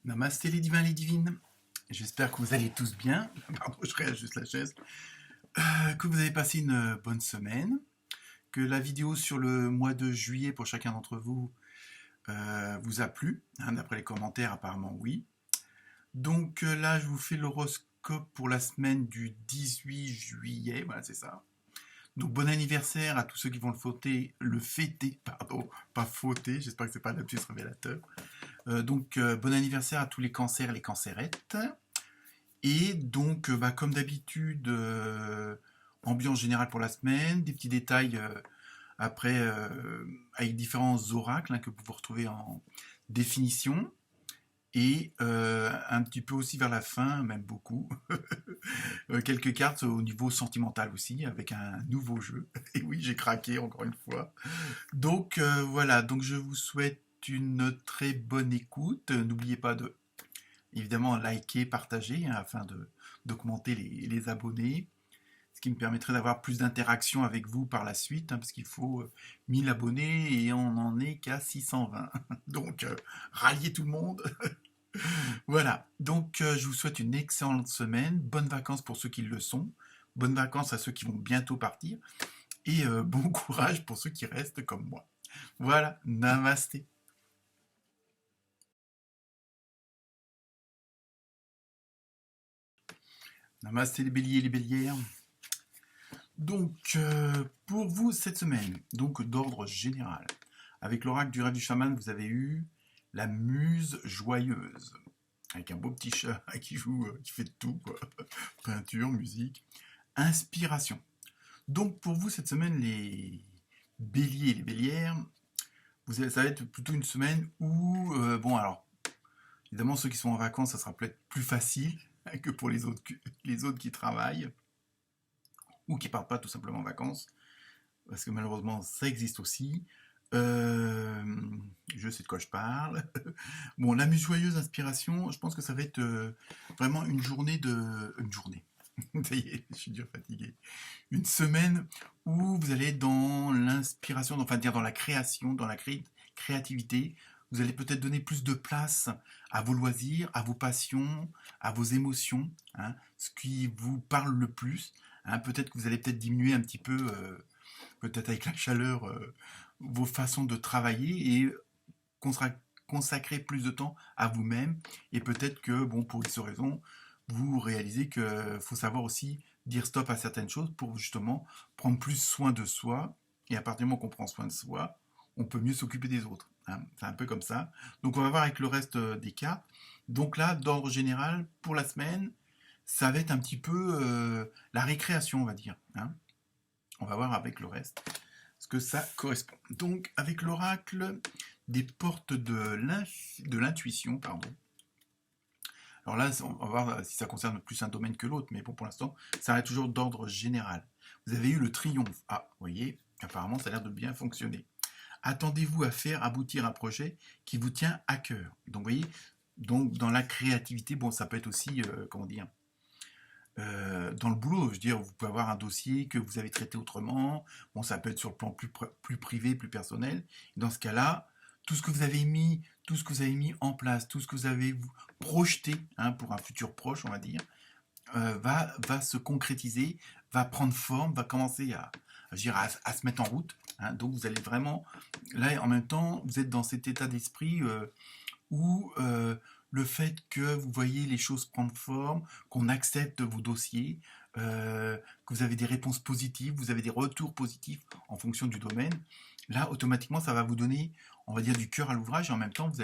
Namasté les divins, les divines. J'espère que vous allez tous bien. Pardon, je réajuste la chaise. Que vous avez passé une bonne semaine. Que la vidéo sur le mois de juillet pour chacun d'entre vous vous a plu. D'après les commentaires, apparemment oui. Donc là, je vous fais l'horoscope pour la semaine du 18 juillet. Voilà, c'est ça. Donc bon anniversaire à tous ceux qui vont le fêter, pardon, pas fauter. J'espère que c'est pas un lapsus révélateur. Bon anniversaire à tous les cancers et les cancérettes. Et donc, comme d'habitude, ambiance générale pour la semaine, des petits détails après avec différents oracles que vous pouvez retrouver en définition. Et un petit peu aussi vers la fin, même beaucoup, quelques cartes au niveau sentimental aussi, avec un nouveau jeu. Et oui, j'ai craqué encore une fois. Donc voilà, donc je vous souhaite une très bonne écoute. N'oubliez pas de évidemment liker, partager afin d'augmenter les abonnés, ce qui me permettrait d'avoir plus d'interaction avec vous par la suite, parce qu'il faut 1000 abonnés et on n'en est qu'à 620. Donc ralliez tout le monde. Voilà, donc je vous souhaite une excellente semaine, bonnes vacances pour ceux qui le sont, bonnes vacances à ceux qui vont bientôt partir et bon courage pour ceux qui restent comme moi. Voilà, namasté. Namasté les béliers et les bélières. Donc, pour vous, cette semaine, donc d'ordre général, avec l'oracle du rêve du chaman, vous avez eu la muse joyeuse, avec un beau petit chat qui joue, qui fait de tout, quoi. Peinture, musique, inspiration. Donc, pour vous, cette semaine, les béliers et les bélières, ça va être plutôt une semaine où, alors, évidemment, ceux qui sont en vacances, ça sera peut-être plus facile que pour les autres qui travaillent ou qui partent pas tout simplement en vacances, parce que malheureusement ça existe aussi. Je sais de quoi je parle. Bon, la muse joyeuse inspiration, je pense que ça va être vraiment une journée. Ça y est, je suis déjà fatigué. Une semaine où vous allez être dans l'inspiration, enfin dire dans la création, dans la créativité. Vous allez peut-être donner plus de place à vos loisirs, à vos passions, à vos émotions, ce qui vous parle le plus. Peut-être que vous allez peut-être diminuer un petit peu, peut-être avec la chaleur, vos façons de travailler et consacrer plus de temps à vous-même. Et peut-être que, bon, pour X raisons, vous réalisez qu'il faut savoir aussi dire stop à certaines choses pour justement prendre plus soin de soi. Et à partir du moment qu'on prend soin de soi, on peut mieux s'occuper des autres. C'est un peu comme ça. Donc on va voir avec le reste des cas. Donc là, d'ordre général, pour la semaine, ça va être un petit peu la récréation, on va dire. On va voir avec le reste ce que ça correspond. Donc avec l'oracle des portes de l'intuition, pardon. Alors là, on va voir si ça concerne plus un domaine que l'autre, mais bon, pour l'instant, ça reste toujours d'ordre général. Vous avez eu le triomphe. Ah, vous voyez, apparemment, ça a l'air de bien fonctionner. Attendez-vous à faire aboutir un projet qui vous tient à cœur. Donc, vous voyez, donc dans la créativité, bon, ça peut être aussi, comment dire, dans le boulot, je veux dire, vous pouvez avoir un dossier que vous avez traité autrement. Bon, ça peut être sur le plan plus privé, plus personnel. Dans ce cas-là, tout ce que vous avez mis en place, tout ce que vous avez projeté pour un futur proche, on va dire, va se concrétiser, va prendre forme, va commencer à se mettre en route. Donc vous allez vraiment, là en même temps, vous êtes dans cet état d'esprit où le fait que vous voyez les choses prendre forme, qu'on accepte vos dossiers, que vous avez des réponses positives, vous avez des retours positifs en fonction du domaine, là automatiquement ça va vous donner, on va dire, du cœur à l'ouvrage et en même temps vous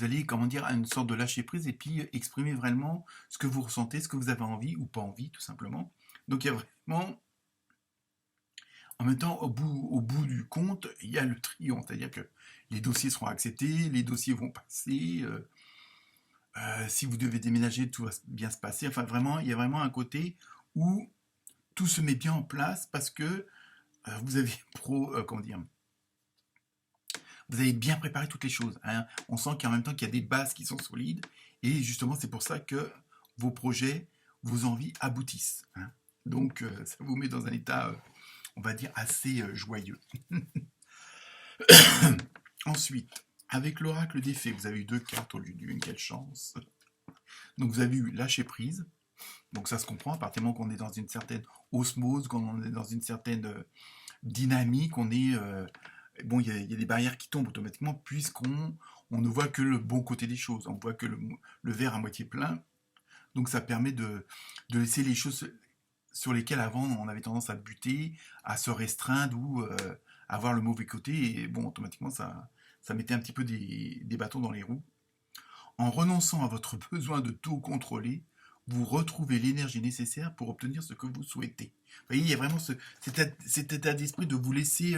allez, comment dire, une sorte de lâcher prise et puis exprimer vraiment ce que vous ressentez, ce que vous avez envie ou pas envie tout simplement. Donc il y a vraiment, en même temps, au bout du compte, il y a le triomphe, c'est-à-dire que les dossiers seront acceptés, les dossiers vont passer. Si vous devez déménager, tout va bien se passer. Enfin, vraiment, il y a vraiment un côté où tout se met bien en place parce que vous avez comment dire, vous avez bien préparé toutes les choses. On sent qu'en même temps qu'il y a des bases qui sont solides et justement, c'est pour ça que vos projets, vos envies aboutissent. Donc, ça vous met dans un état, on va dire, assez joyeux. Ensuite, Avec l'oracle des fées, vous avez eu 2 cartes au lieu d'une, quelle chance. Donc vous avez eu lâcher prise, donc ça se comprend, à partir du moment qu'on est dans une certaine osmose, qu'on est dans une certaine dynamique, on est... bon, il y a des barrières qui tombent automatiquement, puisqu'on ne voit que le bon côté des choses, on voit que le verre à moitié plein, donc ça permet de laisser les choses sur lesquelles avant on avait tendance à buter, à se restreindre ou à voir le mauvais côté, et bon, automatiquement ça mettait un petit peu des bâtons dans les roues. En renonçant à votre besoin de tout contrôler, vous retrouvez l'énergie nécessaire pour obtenir ce que vous souhaitez. Vous voyez, il y a vraiment cet état d'esprit de vous laisser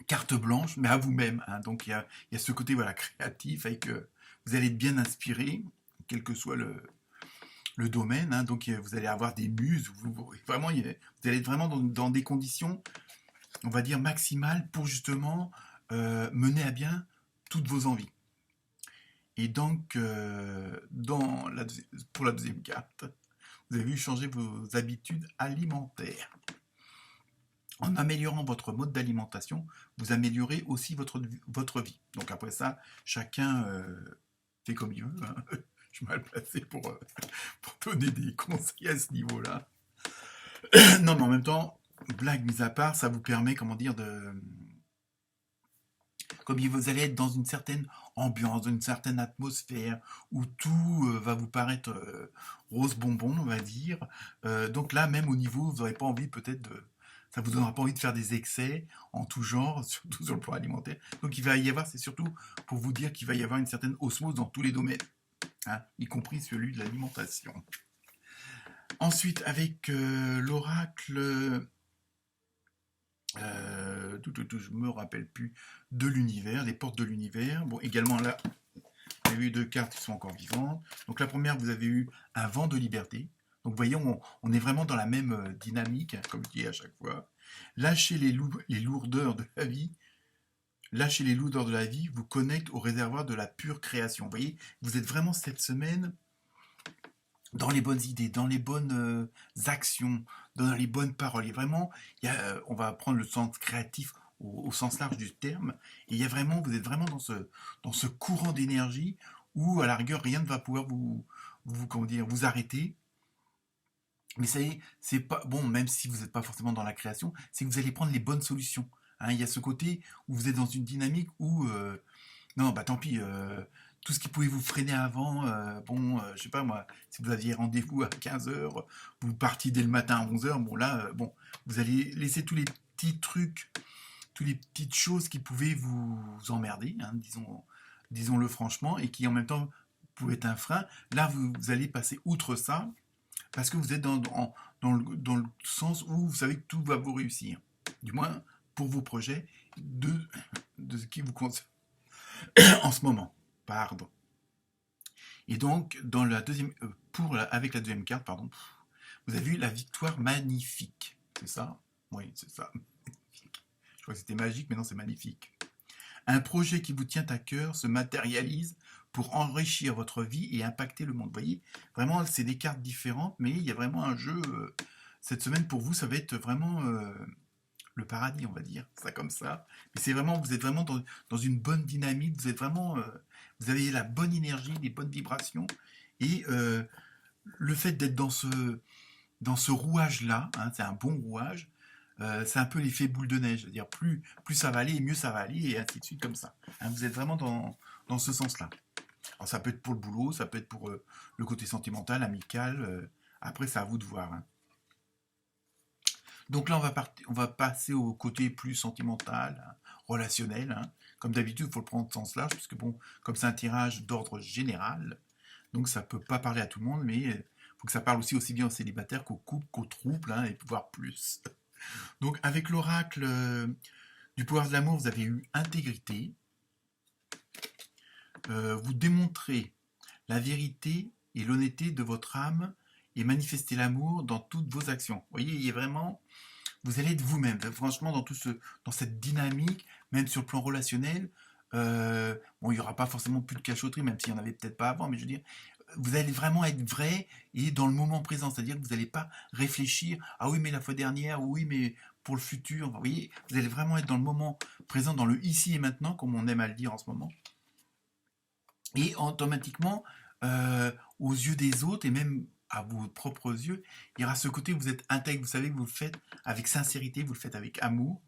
carte blanche, mais à vous-même, hein. Donc il y a ce côté voilà, créatif, avec vous allez être bien inspiré, quel que soit le domaine, hein. Donc vous allez avoir des muses, vraiment, vous allez être vraiment dans des conditions, on va dire, maximales pour justement mener à bien toutes vos envies. Et donc, pour la deuxième carte, vous avez vu changer vos habitudes alimentaires. En améliorant votre mode d'alimentation, vous améliorez aussi votre vie. Donc après ça, chacun fait comme il veut, hein. Je suis mal placé pour donner des conseils à ce niveau-là. Non, mais en même temps, blague mise à part, ça vous permet, comment dire, comme vous allez être dans une certaine ambiance, dans une certaine atmosphère, où tout va vous paraître rose bonbon, on va dire. Donc là, même au niveau, vous n'aurez pas envie peut-être ça vous donnera pas envie de faire des excès en tout genre, surtout sur le plan alimentaire. Donc il va y avoir, c'est surtout pour vous dire qu'il va y avoir une certaine osmose dans tous les domaines, hein, y compris celui de l'alimentation. Ensuite, avec l'oracle, je me rappelle plus, de l'univers, les portes de l'univers. Bon, également là, vous avez eu 2 cartes qui sont encore vivantes. Donc la première, vous avez eu un vent de liberté. Donc voyons, on est vraiment dans la même dynamique, hein, comme je dis à chaque fois. Lâchez les lourdeurs de la vie. Lâchez les lourdeurs de la vie vous connecte au réservoir de la pure création. Vous voyez, vous êtes vraiment cette semaine dans les bonnes idées, dans les bonnes actions, dans les bonnes paroles. Et vraiment, on va prendre le sens créatif au sens large du terme. Et vous êtes vraiment dans ce courant d'énergie où, à la rigueur, rien ne va pouvoir comment dire, vous arrêter. Mais c'est pas bon, même si vous n'êtes pas forcément dans la création, c'est que vous allez prendre les bonnes solutions, hein. Il y a ce côté où vous êtes dans une dynamique où non, bah tant pis, tout ce qui pouvait vous freiner avant, bon, je sais pas moi, si vous aviez rendez-vous à 15 h, vous partiez dès le matin à 11 h, bon là, bon, vous allez laisser tous les petits trucs, toutes les petites choses qui pouvaient vous emmerder, hein, disons-le franchement, et qui en même temps pouvaient être un frein. Là, vous allez passer outre ça, parce que vous êtes dans le sens où vous savez que tout va vous réussir. Du moins, pour vos projets, de ce qui vous concerne en ce moment. Pardon. Et donc, dans la deuxième, avec la deuxième carte, pardon, vous avez eu la victoire magnifique. C'est ça? Oui, c'est ça. Je crois que c'était magique, mais non, c'est magnifique. Un projet qui vous tient à cœur se matérialise pour enrichir votre vie et impacter le monde. Vous voyez, vraiment, c'est des cartes différentes, mais il y a vraiment un jeu. Cette semaine, pour vous, ça va être vraiment le paradis, on va dire, ça comme ça. Mais c'est vraiment, vous êtes vraiment dans une bonne dynamique, vous êtes vraiment, vous avez la bonne énergie, les bonnes vibrations, et le fait d'être dans ce rouage-là, hein, c'est un bon rouage, c'est un peu l'effet boule de neige, c'est-à-dire plus ça va aller, mieux ça va aller, et ainsi de suite comme ça. Hein, vous êtes vraiment dans ce sens-là. Alors ça peut être pour le boulot, ça peut être pour le côté sentimental, amical, après c'est à vous de voir, hein. Donc là, on va passer au côté plus sentimental, hein, relationnel, hein. Comme d'habitude, il faut le prendre de sens large, puisque bon, comme c'est un tirage d'ordre général, donc ça ne peut pas parler à tout le monde, mais il faut que ça parle aussi bien aux célibataires qu'aux couples, qu'aux troubles, hein, et voire plus. Donc avec l'oracle du pouvoir de l'amour, vous avez eu intégrité. Vous démontrez la vérité et l'honnêteté de votre âme et manifestez l'amour dans toutes vos actions. Vous voyez, il y a vraiment, vous allez être vous-même. Franchement, dans cette dynamique, même sur le plan relationnel, bon, il n'y aura pas forcément plus de cachotterie, même s'il n'y en avait peut-être pas avant, mais je veux dire, vous allez vraiment être vrai et dans le moment présent, c'est-à-dire que vous n'allez pas réfléchir, ah oui, mais la fois dernière, oui, mais pour le futur. Vous voyez, vous allez vraiment être dans le moment présent, dans le ici et maintenant, comme on aime à le dire en ce moment. Et automatiquement, aux yeux des autres et même à vos propres yeux, il y aura ce côté où vous êtes intègre, vous savez que vous le faites avec sincérité, vous le faites avec amour.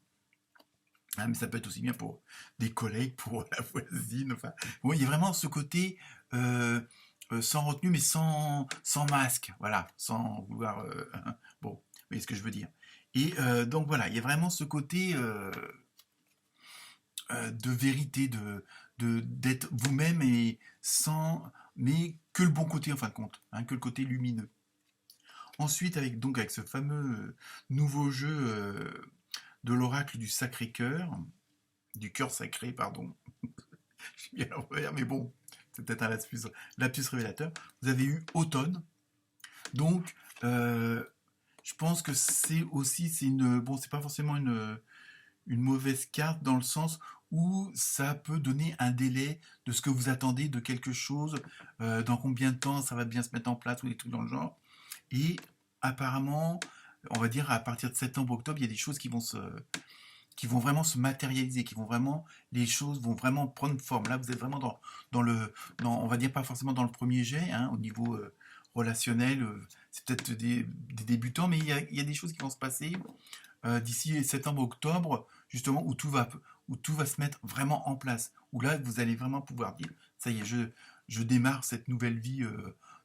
Hein, mais ça peut être aussi bien pour des collègues, pour la voisine. Enfin, bon, il y a vraiment ce côté sans retenue, mais sans masque. Voilà, sans vouloir. Bon, vous voyez ce que je veux dire. Et donc voilà, il y a vraiment ce côté de vérité, d'être vous-même et sans, mais que le bon côté en fin de compte, hein, que le côté lumineux. Ensuite, avec ce fameux nouveau jeu de l'oracle du Sacré-Cœur, du cœur sacré, pardon. Je suis bien à l'envers, mais bon, c'est peut-être un lapsus révélateur. Vous avez eu automne, donc je pense que c'est une, bon, c'est pas forcément une mauvaise carte dans le sens où ça peut donner un délai de ce que vous attendez de quelque chose, dans combien de temps ça va bien se mettre en place ou des trucs dans le genre. Et apparemment, on va dire à partir de septembre-octobre, il y a des choses qui vont vraiment se matérialiser, les choses vont vraiment prendre forme. Là, vous êtes vraiment on va dire pas forcément dans le premier jet, hein, au niveau relationnel, c'est peut-être des débutants, mais il y a des choses qui vont se passer d'ici septembre-octobre, justement, où tout va se mettre vraiment en place. Où là, vous allez vraiment pouvoir dire, ça y est, je démarre cette nouvelle vie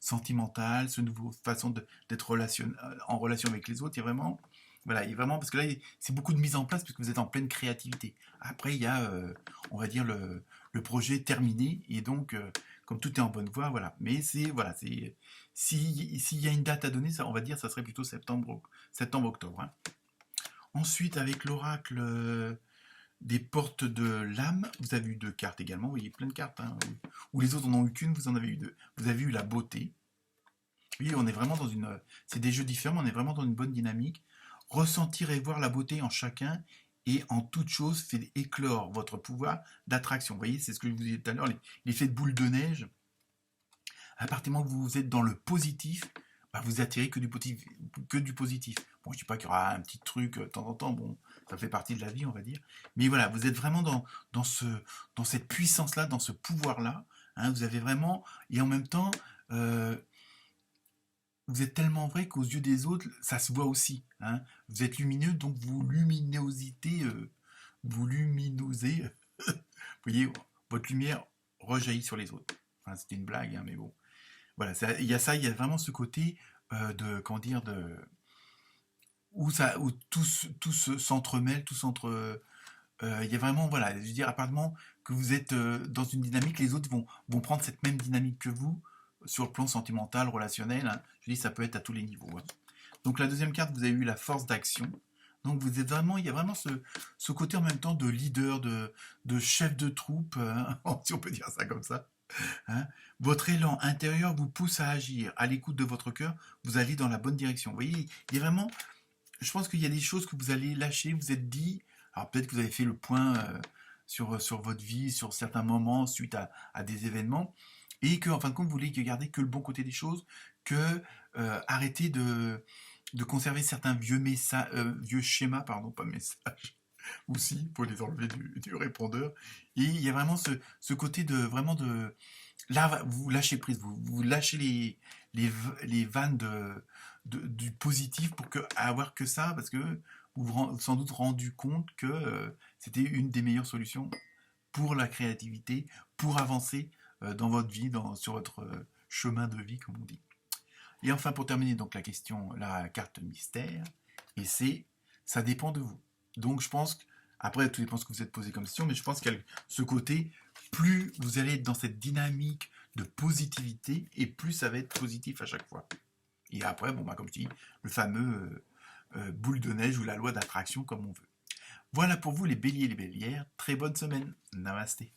sentimentale, cette nouvelle façon d'être en relation avec les autres. Voilà, il y a vraiment, parce que là, c'est beaucoup de mise en place, puisque vous êtes en pleine créativité. Après, il y a, on va dire, le projet terminé, et donc, comme tout est en bonne voie, voilà. Mais voilà, s'il y a une date à donner, ça, on va dire, ça serait plutôt septembre-octobre. Hein. Ensuite, avec l'oracle des portes de l'âme, vous avez eu 2 cartes également. Vous voyez plein de cartes. Hein, où les autres en ont eu qu'une, vous en avez eu 2. Vous avez eu la beauté. Oui, on est vraiment dans c'est des jeux différents, on est vraiment dans une bonne dynamique. Ressentir et voir la beauté en chacun et en toute chose fait éclore votre pouvoir d'attraction. Vous voyez, c'est ce que je vous disais tout à l'heure, l'effet de boule de neige. À partir du moment où vous êtes dans le positif, bah, vous attirez que du positif. Bon, je ne dis pas qu'il y aura un petit truc de temps en temps, bon, ça fait partie de la vie, on va dire. Mais voilà, vous êtes vraiment dans cette puissance-là, dans ce pouvoir-là. Hein, vous avez vraiment, et en même temps, vous êtes tellement vrai qu'aux yeux des autres, ça se voit aussi. Hein. Vous êtes lumineux, donc vous luminosez, vous voyez, votre lumière rejaillit sur les autres. Enfin, c'était une blague, hein, mais bon. Voilà, il y a ça, il y a vraiment ce côté comment dire, où tout s'entremêle, il y a vraiment, voilà, je veux dire, apparemment que vous êtes dans une dynamique, les autres vont prendre cette même dynamique que vous, sur le plan sentimental, relationnel. Hein. Je dis, ça peut être à tous les niveaux. Hein. Donc la deuxième carte, vous avez eu la force d'action. Donc vous êtes vraiment, il y a vraiment ce côté en même temps de leader, de chef de troupe, si on peut dire ça comme ça. Hein. Votre élan intérieur vous pousse à agir, à l'écoute de votre cœur, vous allez dans la bonne direction. Vous voyez, il y a vraiment, je pense qu'il y a des choses que vous allez lâcher, vous êtes dit, alors peut-être que vous avez fait le point sur votre vie, sur certains moments, suite à des événements, et que en fin de compte, vous voulez garder que le bon côté des choses, que arrêter de conserver certains vieux schémas, pardon, pas messages, aussi, pour les enlever du répondeur. Et il y a vraiment ce côté là, vous lâchez prise, vous lâchez les vannes du positif pour avoir que ça, parce que vous vous sans doute rendu compte que c'était une des meilleures solutions pour la créativité, pour avancer dans votre vie, sur votre chemin de vie, comme on dit. Et enfin, pour terminer, donc la carte mystère, et ça dépend de vous. Donc je pense, après tout dépend de ce que vous êtes posé comme question, mais je pense qu'il y a ce côté, plus vous allez être dans cette dynamique de positivité, et plus ça va être positif à chaque fois. Et après, bon, bah, comme je dis, le fameux boule de neige ou la loi d'attraction, comme on veut. Voilà pour vous les béliers et les bélières. Très bonne semaine. Namasté.